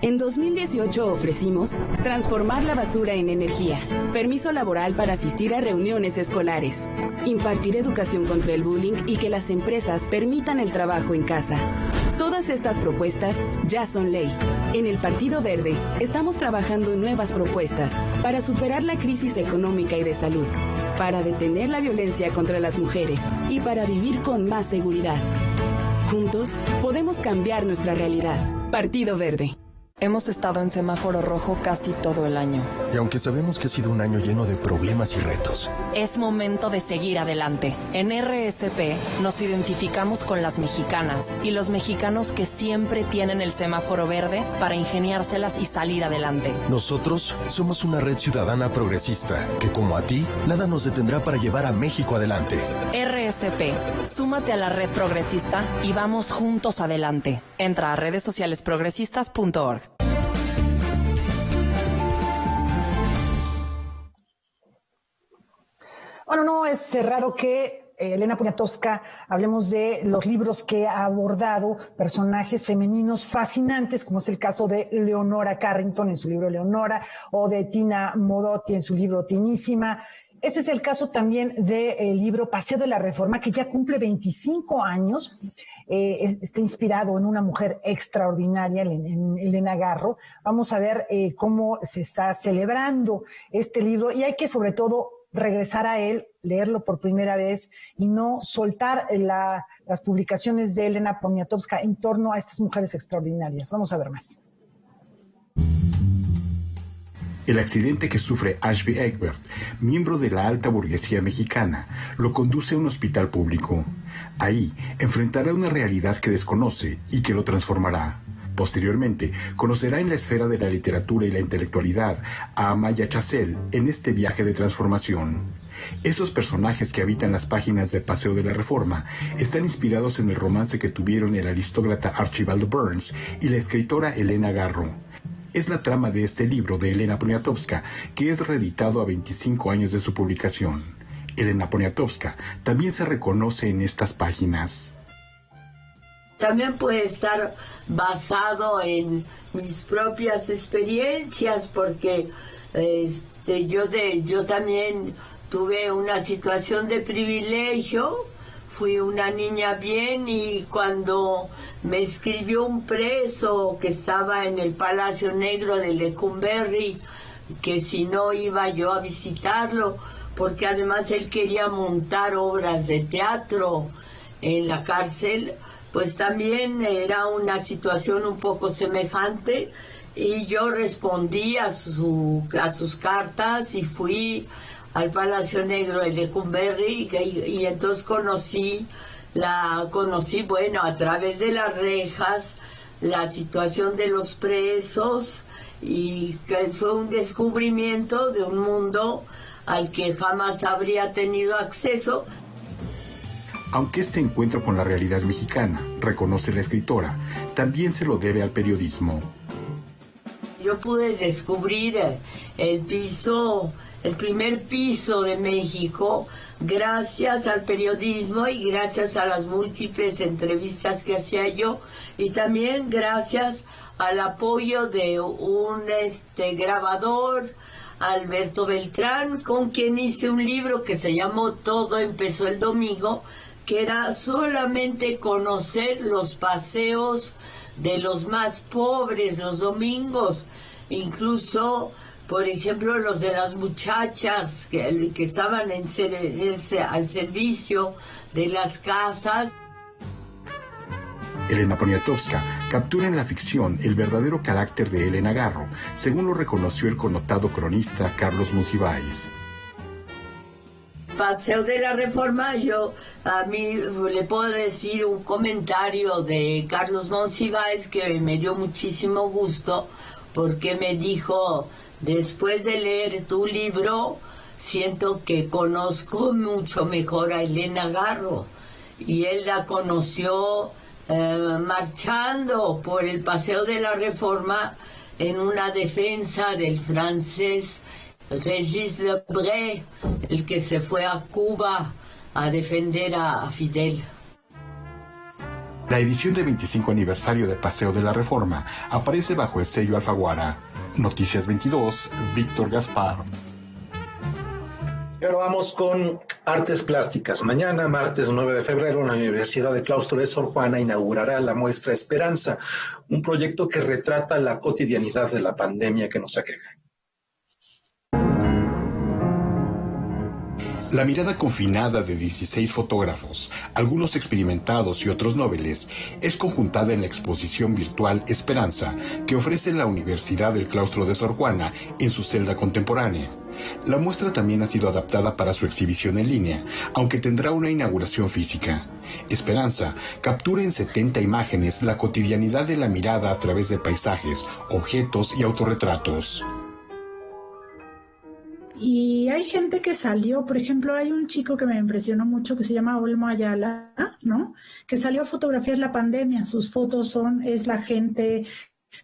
En 2018 ofrecimos transformar la basura en energía, permiso laboral para asistir a reuniones escolares, impartir educación contra el bullying y que las empresas permitan el trabajo en casa. Todas estas propuestas ya son ley. En el Partido Verde estamos trabajando en nuevas propuestas para superar la crisis económica y de salud, para detener la violencia contra las mujeres y para vivir con más seguridad. Juntos podemos cambiar nuestra realidad. Partido Verde. Hemos estado en semáforo rojo casi todo el año. Y aunque sabemos que ha sido un año lleno de problemas y retos, es momento de seguir adelante. En RSP nos identificamos con las mexicanas y los mexicanos que siempre tienen el semáforo verde para ingeniárselas y salir adelante. Nosotros somos una red ciudadana progresista que, como a ti, nada nos detendrá para llevar a México adelante. RSP, súmate a la red progresista y vamos juntos adelante. Entra a redesocialesprogresistas.org. Bueno, no es raro que Elena Poniatowska hablemos de los libros que ha abordado personajes femeninos fascinantes, como es el caso de Leonora Carrington en su libro Leonora, o de Tina Modotti en su libro Tinísima. Este es el caso también del libro Paseo de la Reforma, que ya cumple 25 años. Está inspirado en una mujer extraordinaria, en Elena Garro. Vamos a ver cómo se está celebrando este libro, y hay que sobre todo regresar a él, leerlo por primera vez y no soltar las publicaciones de Elena Poniatowska en torno a estas mujeres extraordinarias. Vamos a ver más. El accidente que sufre Ashby Egbert, miembro de la alta burguesía mexicana, lo conduce a un hospital público. Ahí enfrentará una realidad que desconoce y que lo transformará. Posteriormente, conocerá en la esfera de la literatura y la intelectualidad a Amaya Chazelle en este viaje de transformación. Esos personajes que habitan las páginas de Paseo de la Reforma están inspirados en el romance que tuvieron el aristócrata Archibald Burns y la escritora Elena Garro. Es la trama de este libro de Elena Poniatowska, que es reeditado a 25 años de su publicación. Elena Poniatowska también se reconoce en estas páginas. También puede estar basado en mis propias experiencias, porque yo también tuve una situación de privilegio, fui una niña bien, y cuando me escribió un preso que estaba en el Palacio Negro de Lecumberri, que si no iba yo a visitarlo, porque además él quería montar obras de teatro en la cárcel, pues también era una situación un poco semejante, y yo respondí a sus cartas y fui al Palacio Negro de Lecumberri, y entonces conocí, bueno, a través de las rejas, la situación de los presos, y que fue un descubrimiento de un mundo al que jamás habría tenido acceso. Aunque este encuentro con la realidad mexicana, reconoce la escritora, también se lo debe al periodismo. Yo pude descubrir el primer piso de México gracias al periodismo y gracias a las múltiples entrevistas que hacía yo, y también gracias al apoyo de un grabador, Alberto Beltrán, con quien hice un libro que se llamó Todo empezó el domingo, que era solamente conocer los paseos de los más pobres los domingos, incluso, por ejemplo, los de las muchachas que estaban al servicio de las casas. Elena Poniatowska captura en la ficción el verdadero carácter de Elena Garro, según lo reconoció el connotado cronista Carlos Monsiváis. Paseo de la Reforma, a mí le puedo decir un comentario de Carlos Monsiváis que me dio muchísimo gusto, porque me dijo: después de leer tu libro, siento que conozco mucho mejor a Elena Garro. Y él la conoció marchando por el Paseo de la Reforma en una defensa del francés Régis Debray, el que se fue a Cuba a defender a Fidel. La edición de 25 aniversario de Paseo de la Reforma aparece bajo el sello Alfaguara. Noticias 22, Víctor Gaspar. Y ahora vamos con artes plásticas. Mañana, martes 9 de febrero, la Universidad del Claustro de Sor Juana inaugurará la muestra Esperanza, un proyecto que retrata la cotidianidad de la pandemia que nos aqueja. La mirada confinada de 16 fotógrafos, algunos experimentados y otros noveles, es conjuntada en la exposición virtual Esperanza que ofrece la Universidad del Claustro de Sor Juana en su celda contemporánea. La muestra también ha sido adaptada para su exhibición en línea, aunque tendrá una inauguración física. Esperanza captura en 70 imágenes la cotidianidad de la mirada a través de paisajes, objetos y autorretratos. Y hay gente que salió, por ejemplo, hay un chico que me impresionó mucho que se llama Olmo Ayala, ¿no? Que salió a fotografiar la pandemia. Sus fotos es la gente,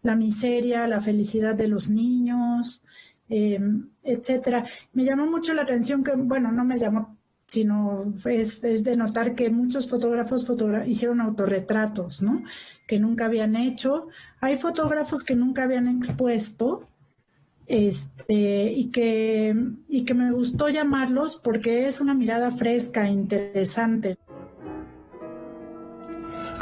la miseria, la felicidad de los niños, etcétera. Me llamó mucho la atención que, bueno, no me llamó, sino es de notar que muchos fotógrafos hicieron autorretratos, ¿no? Que nunca habían hecho. Hay fotógrafos que nunca habían expuesto. Y que me gustó llamarlos porque es una mirada fresca, interesante.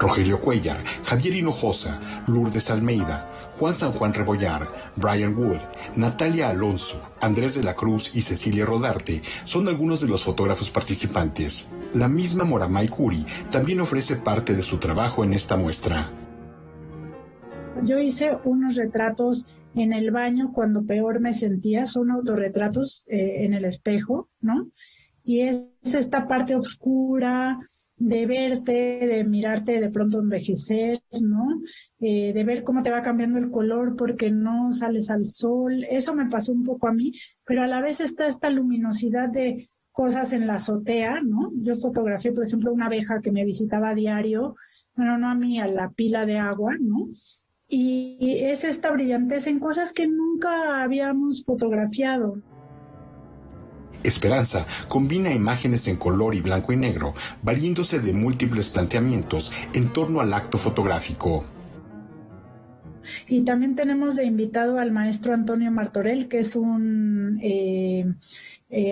Rogelio Cuellar, Javier Hinojosa, Lourdes Almeida, Juan San Juan Rebollar, Brian Wood, Natalia Alonso, Andrés de la Cruz y Cecilia Rodarte son algunos de los fotógrafos participantes. La misma Moramay Curi también ofrece parte de su trabajo en esta muestra. Yo hice unos retratos en el baño cuando peor me sentía, son autorretratos en el espejo, ¿no? Y es esta parte oscura de verte, de mirarte de pronto envejecer, ¿no? De ver cómo te va cambiando el color porque no sales al sol. Eso me pasó un poco a mí, pero a la vez está esta luminosidad de cosas en la azotea, ¿no? Yo fotografié, por ejemplo, una abeja que me visitaba a diario, bueno, no a mí, a la pila de agua, ¿no? Y es esta brillantez en cosas que nunca habíamos fotografiado. Esperanza combina imágenes en color y blanco y negro, valiéndose de múltiples planteamientos en torno al acto fotográfico. Y también tenemos de invitado al maestro Antonio Martorell, que es un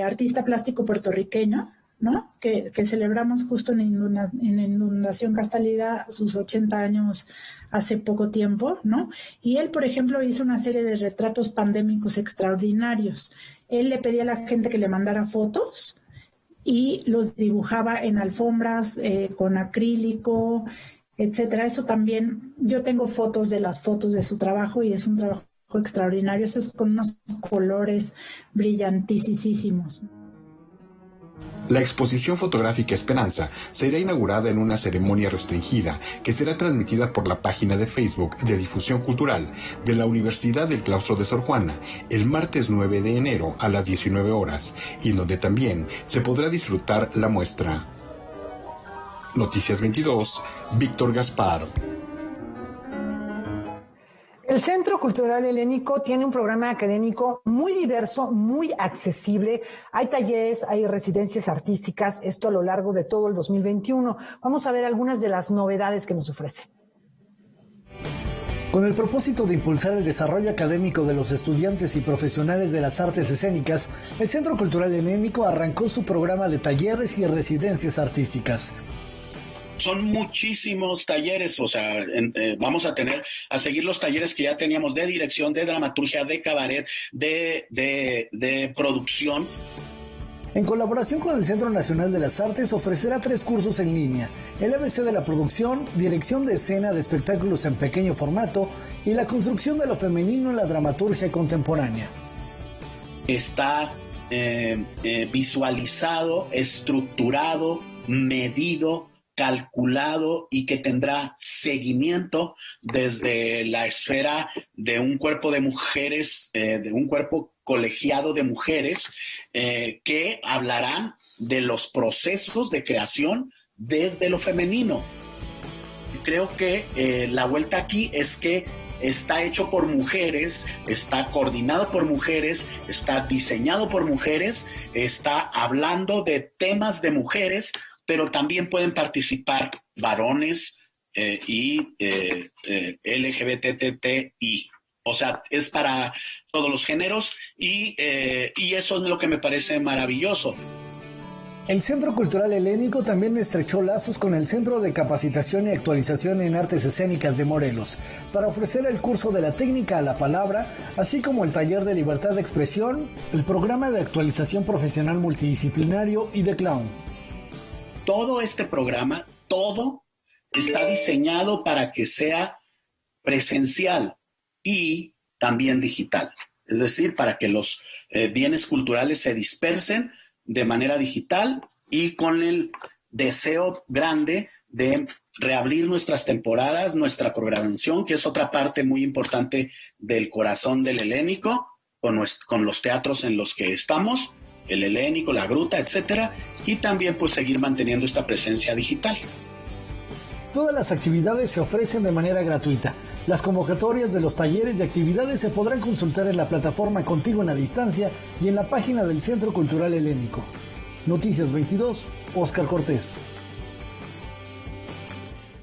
artista plástico puertorriqueño, ¿no? Que celebramos justo en Inundación Castalida sus 80 años hace poco tiempo, ¿no? Y él, por ejemplo, hizo una serie de retratos pandémicos extraordinarios. Él le pedía a la gente que le mandara fotos y los dibujaba en alfombras con acrílico, etcétera. Eso también, yo tengo fotos de las fotos de su trabajo y es un trabajo extraordinario. Eso es con unos colores brillantísimos. La exposición fotográfica Esperanza será inaugurada en una ceremonia restringida que será transmitida por la página de Facebook de Difusión Cultural de la Universidad del Claustro de Sor Juana el martes 9 de enero a las 19 horas y en donde también se podrá disfrutar la muestra. Noticias 22, Víctor Gaspar. El Centro Cultural Helénico tiene un programa académico muy diverso, muy accesible. Hay talleres, hay residencias artísticas, esto a lo largo de todo el 2021. Vamos a ver algunas de las novedades que nos ofrece. Con el propósito de impulsar el desarrollo académico de los estudiantes y profesionales de las artes escénicas, el Centro Cultural Helénico arrancó su programa de talleres y residencias artísticas. Son muchísimos talleres, o sea, vamos a seguir los talleres que ya teníamos de dirección, de dramaturgia, de cabaret, de producción. En colaboración con el Centro Nacional de las Artes, ofrecerá 3 cursos en línea: el ABC de la producción, dirección de escena de espectáculos en pequeño formato y la construcción de lo femenino en la dramaturgia contemporánea. Está visualizado, estructurado, medido, calculado y que tendrá seguimiento desde la esfera de un cuerpo de mujeres, de un cuerpo colegiado de mujeres que hablarán de los procesos de creación desde lo femenino. Creo que la vuelta aquí es que está hecho por mujeres, está coordinado por mujeres, está diseñado por mujeres, está hablando de temas de mujeres, pero también pueden participar varones y LGBTTI. O sea, es para todos los géneros y eso es lo que me parece maravilloso. El Centro Cultural Helénico también estrechó lazos con el Centro de Capacitación y Actualización en Artes Escénicas de Morelos para ofrecer el curso de la técnica a la palabra, así como el taller de libertad de expresión, el programa de actualización profesional multidisciplinario y de clown. Todo este programa, todo está diseñado para que sea presencial y también digital. Es decir, para que los bienes culturales se dispersen de manera digital y con el deseo grande de reabrir nuestras temporadas, nuestra programación, que es otra parte muy importante del corazón del Helénico, con los teatros en los que estamos, el Helénico, la Gruta, etcétera, y también pues seguir manteniendo esta presencia digital. Todas las actividades se ofrecen de manera gratuita. Las convocatorias de los talleres y actividades se podrán consultar en la plataforma Contigo en la Distancia y en la página del Centro Cultural Helénico. Noticias 22, Óscar Cortés.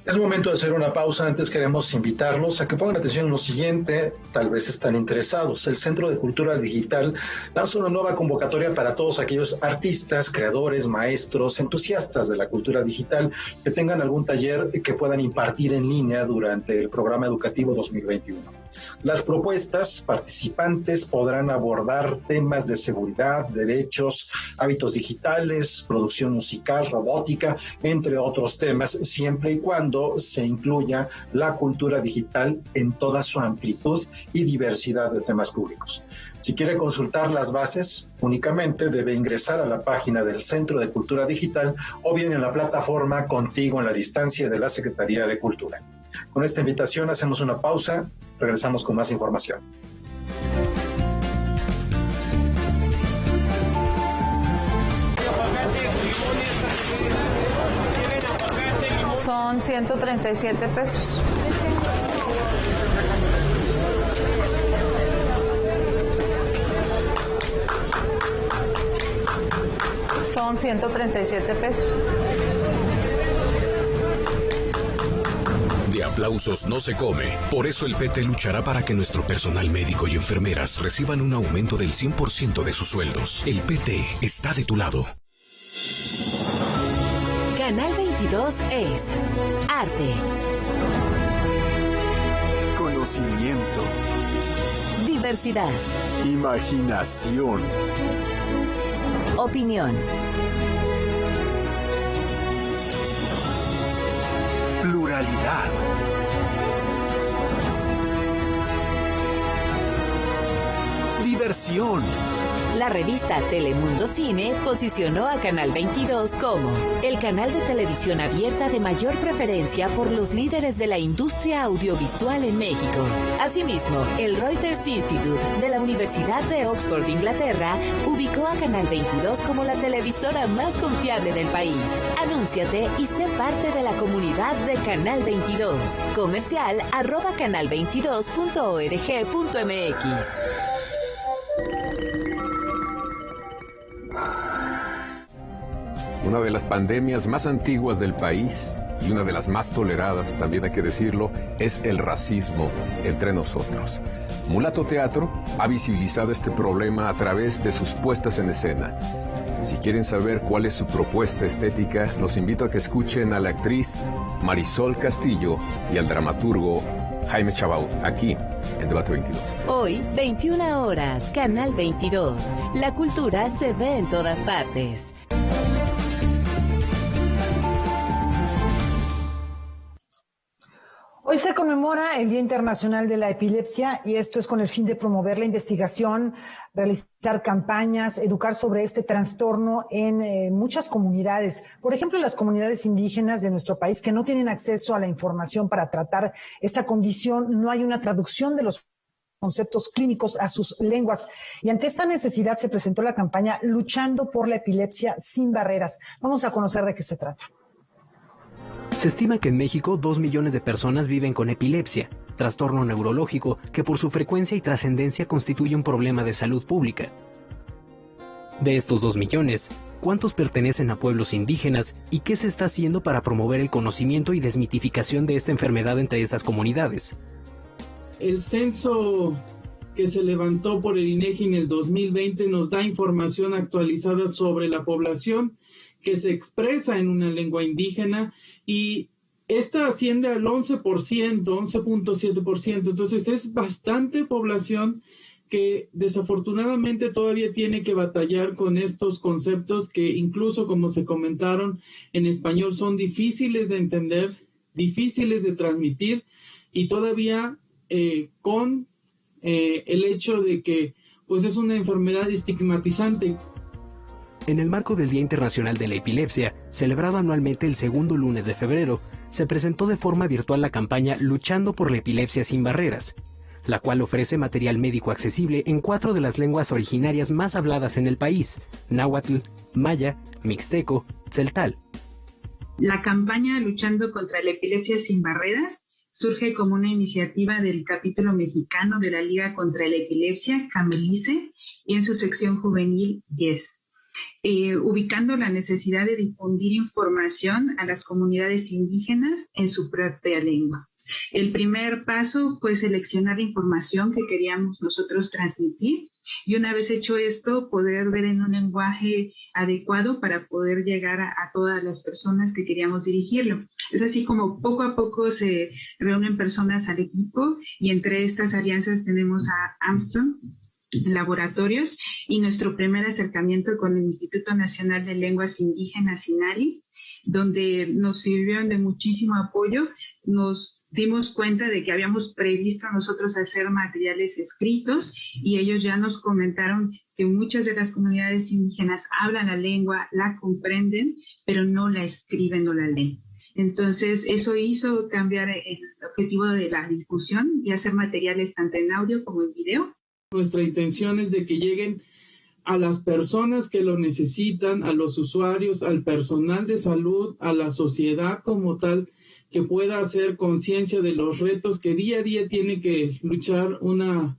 Es momento de hacer una pausa. Antes queremos invitarlos a que pongan atención en lo siguiente, tal vez están interesados. El Centro de Cultura Digital lanza una nueva convocatoria para todos aquellos artistas, creadores, maestros, entusiastas de la cultura digital que tengan algún taller que puedan impartir en línea durante el programa educativo 2021. Las propuestas participantes podrán abordar temas de seguridad, derechos, hábitos digitales, producción musical, robótica, entre otros temas, siempre y cuando se incluya la cultura digital en toda su amplitud y diversidad de temas públicos. Si quiere consultar las bases, únicamente debe ingresar a la página del Centro de Cultura Digital o bien en la plataforma Contigo en la Distancia de la Secretaría de Cultura. Con esta invitación hacemos una pausa, regresamos con más información. Son 137 pesos. Son 137 pesos. De aplausos no se come. Por eso el PT luchará para que nuestro personal médico y enfermeras reciban un aumento del 100% de sus sueldos. El PT está de tu lado. Canal 22 es arte, conocimiento, diversidad, imaginación, opinión, pluralidad, diversión. La revista Telemundo Cine posicionó a Canal 22 como el canal de televisión abierta de mayor preferencia por los líderes de la industria audiovisual en México. Asimismo, el Reuters Institute de la Universidad de Oxford, Inglaterra, ubicó a Canal 22 como la televisora más confiable del país. Anúnciate y sé parte de la comunidad de Canal 22. Comercial @canal22.org.mx. Una de las pandemias más antiguas del país y una de las más toleradas, también hay que decirlo, es el racismo entre nosotros. Mulato Teatro ha visibilizado este problema a través de sus puestas en escena. Si quieren saber cuál es su propuesta estética, los invito a que escuchen a la actriz Marisol Castillo y al dramaturgo Jaime Chabau, aquí en Debate 22. Hoy, 21 horas, Canal 22. La cultura se ve en todas partes. Hoy se conmemora el Día Internacional de la Epilepsia y esto es con el fin de promover la investigación, realizar campañas, educar sobre este trastorno en muchas comunidades. Por ejemplo, las comunidades indígenas de nuestro país que no tienen acceso a la información para tratar esta condición, no hay una traducción de los conceptos clínicos a sus lenguas. Y ante esta necesidad se presentó la campaña Luchando por la Epilepsia sin Barreras. Vamos a conocer de qué se trata. Se estima que en México 2 millones de personas viven con epilepsia, trastorno neurológico que por su frecuencia y trascendencia constituye un problema de salud pública. De estos 2 millones, ¿cuántos pertenecen a pueblos indígenas y qué se está haciendo para promover el conocimiento y desmitificación de esta enfermedad entre esas comunidades? El censo que se levantó por el INEGI en el 2020 nos da información actualizada sobre la población que se expresa en una lengua indígena y esta asciende al 11%, 11.7%. Entonces es bastante población que desafortunadamente todavía tiene que batallar con estos conceptos que incluso, como se comentaron en español, son difíciles de entender, difíciles de transmitir y todavía con el hecho de que pues es una enfermedad estigmatizante. En el marco del Día Internacional de la Epilepsia, celebrado anualmente el segundo lunes de febrero, se presentó de forma virtual la campaña Luchando por la Epilepsia sin Barreras, la cual ofrece material médico accesible en 4 de las lenguas originarias más habladas en el país: náhuatl, maya, mixteco, tzeltal. La campaña Luchando contra la Epilepsia sin Barreras surge como una iniciativa del capítulo mexicano de la Liga contra la Epilepsia, Camelice, y en su sección juvenil 10. Ubicando la necesidad de difundir información a las comunidades indígenas en su propia lengua. El primer paso fue seleccionar la información que queríamos nosotros transmitir y una vez hecho esto, poder ver en un lenguaje adecuado para poder llegar a todas las personas que queríamos dirigirlo. Es así como poco a poco se reúnen personas al equipo y entre estas alianzas tenemos a Armstrong Laboratorios y nuestro primer acercamiento con el Instituto Nacional de Lenguas Indígenas, INALI, donde nos sirvieron de muchísimo apoyo. Nos dimos cuenta de que habíamos previsto nosotros hacer materiales escritos y ellos ya nos comentaron que muchas de las comunidades indígenas hablan la lengua, la comprenden, pero no la escriben o la leen. Entonces, eso hizo cambiar el objetivo de la difusión y hacer materiales tanto en audio como en video. Nuestra intención es de que lleguen a las personas que lo necesitan, a los usuarios, al personal de salud, a la sociedad como tal, que pueda hacer conciencia de los retos que día a día tiene que luchar una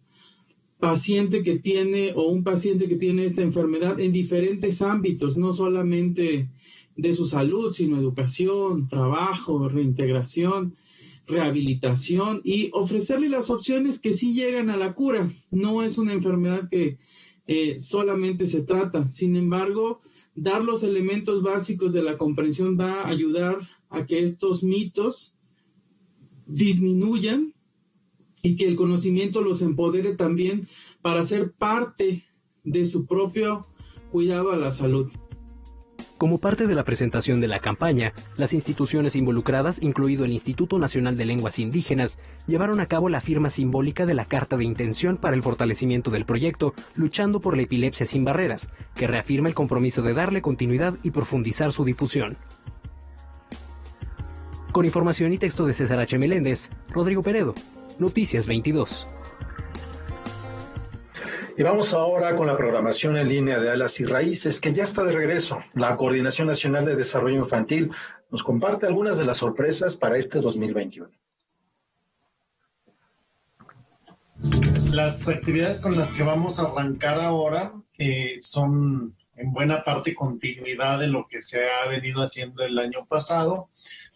paciente que tiene o un paciente que tiene esta enfermedad en diferentes ámbitos, no solamente de su salud, sino educación, trabajo, reintegración, rehabilitación y ofrecerle las opciones que sí llegan a la cura. No es una enfermedad que solamente se trata. Sin embargo, dar los elementos básicos de la comprensión va a ayudar a que estos mitos disminuyan y que el conocimiento los empodere también para ser parte de su propio cuidado a la salud. Como parte de la presentación de la campaña, las instituciones involucradas, incluido el Instituto Nacional de Lenguas Indígenas, llevaron a cabo la firma simbólica de la Carta de Intención para el fortalecimiento del proyecto Luchando por la Epilepsia Sin Barreras, que reafirma el compromiso de darle continuidad y profundizar su difusión. Con información y texto de César H. Meléndez, Rodrigo Peredo, Noticias 22. Y vamos ahora con la programación en línea de Alas y Raíces, que ya está de regreso. La Coordinación Nacional de Desarrollo Infantil nos comparte algunas de las sorpresas para este 2021. Las actividades con las que vamos a arrancar ahora son en buena parte continuidad de lo que se ha venido haciendo el año pasado,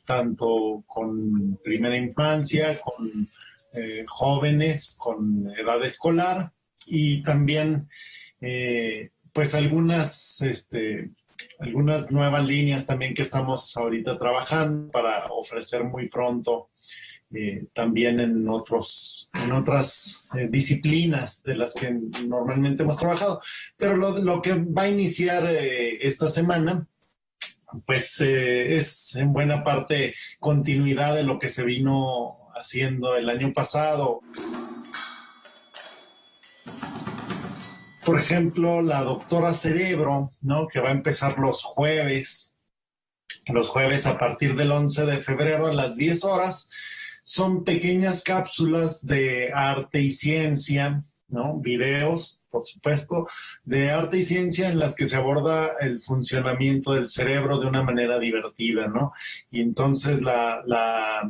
tanto con primera infancia, con jóvenes, con edad escolar, y también pues algunas nuevas líneas también que estamos ahorita trabajando para ofrecer muy pronto también en otras disciplinas de las que normalmente hemos trabajado. Pero lo que va a iniciar esta semana pues es en buena parte continuidad de lo que se vino haciendo el año pasado. Por ejemplo, la doctora Cerebro, ¿no?, que va a empezar los jueves a partir del 11 de febrero a las 10 horas, son pequeñas cápsulas de arte y ciencia, ¿no?, videos, por supuesto, de arte y ciencia en las que se aborda el funcionamiento del cerebro de una manera divertida, ¿no? Y entonces la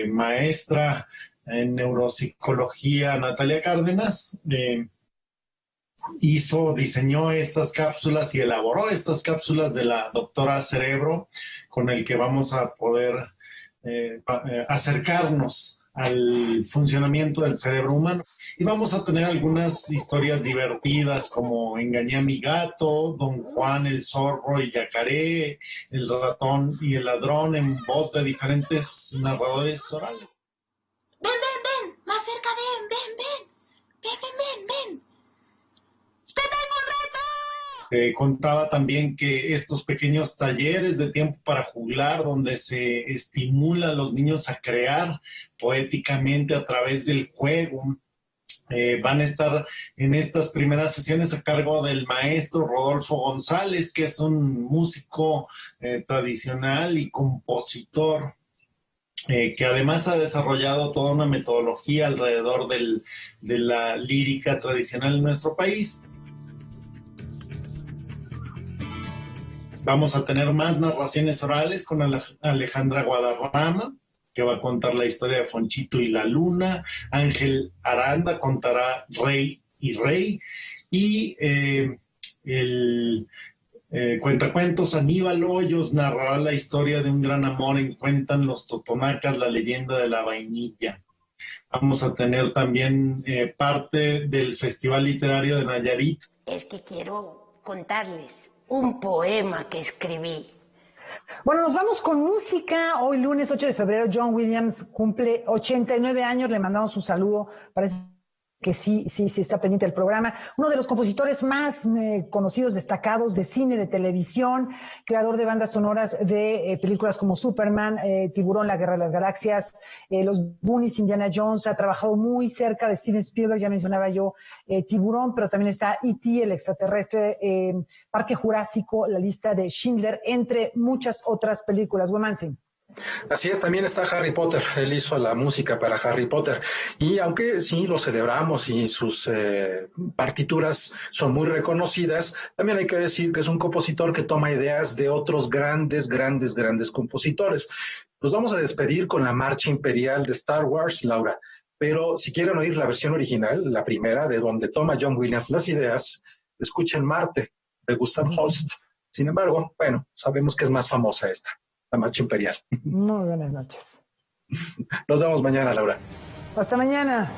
maestra en neuropsicología, Natalia Cárdenas, diseñó estas cápsulas y elaboró estas cápsulas de la doctora Cerebro, con el que vamos a poder acercarnos al funcionamiento del cerebro humano. Y vamos a tener algunas historias divertidas como Engañé a mi gato, Don Juan, el zorro y Yacaré, el ratón y el ladrón, en voz de diferentes narradores orales. Ven, más cerca, ven. Contaba también que estos pequeños talleres de tiempo para juglar, donde se estimula a los niños a crear poéticamente a través del juego, van a estar en estas primeras sesiones a cargo del maestro Rodolfo González, que es un músico tradicional y compositor, que además ha desarrollado toda una metodología alrededor de la lírica tradicional en nuestro país. Vamos a tener más narraciones orales con Alejandra Guadarrama, que va a contar la historia de Fonchito y la Luna. Ángel Aranda contará Rey y Rey. Y el cuentacuentos Aníbal Hoyos narrará la historia de un gran amor en Cuentan los Totonacas, la leyenda de la vainilla. Vamos a tener también parte del Festival Literario de Nayarit. Es que quiero contarles un poema que escribí. Bueno, nos vamos con música. Hoy lunes 8 de febrero John Williams cumple 89 años. Le mandamos un saludo. Parece que sí está pendiente del programa. Uno de los compositores más conocidos, destacados de cine, de televisión, creador de bandas sonoras de películas como Superman, Tiburón, La Guerra de las Galaxias, Los Goonies, Indiana Jones. Ha trabajado muy cerca de Steven Spielberg, ya mencionaba yo Tiburón, pero también está E.T., el extraterrestre, Parque Jurásico, La Lista de Schindler, entre muchas otras películas. Womansing. Así es, también está Harry Potter. Él hizo la música para Harry Potter. Y aunque sí lo celebramos y sus partituras son muy reconocidas, también hay que decir que es un compositor que toma ideas de otros grandes compositores. Nos vamos a despedir con la Marcha Imperial de Star Wars, Laura. Pero si quieren oír la versión original, la primera, de donde toma John Williams las ideas, escuchen Marte, de Gustav Holst. Sin embargo, bueno, sabemos que es más famosa esta. La Marcha Imperial. Muy buenas noches. Nos vemos mañana, Laura. Hasta mañana.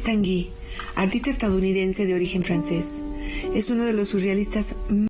Tanguy, artista estadounidense de origen francés. Es uno de los surrealistas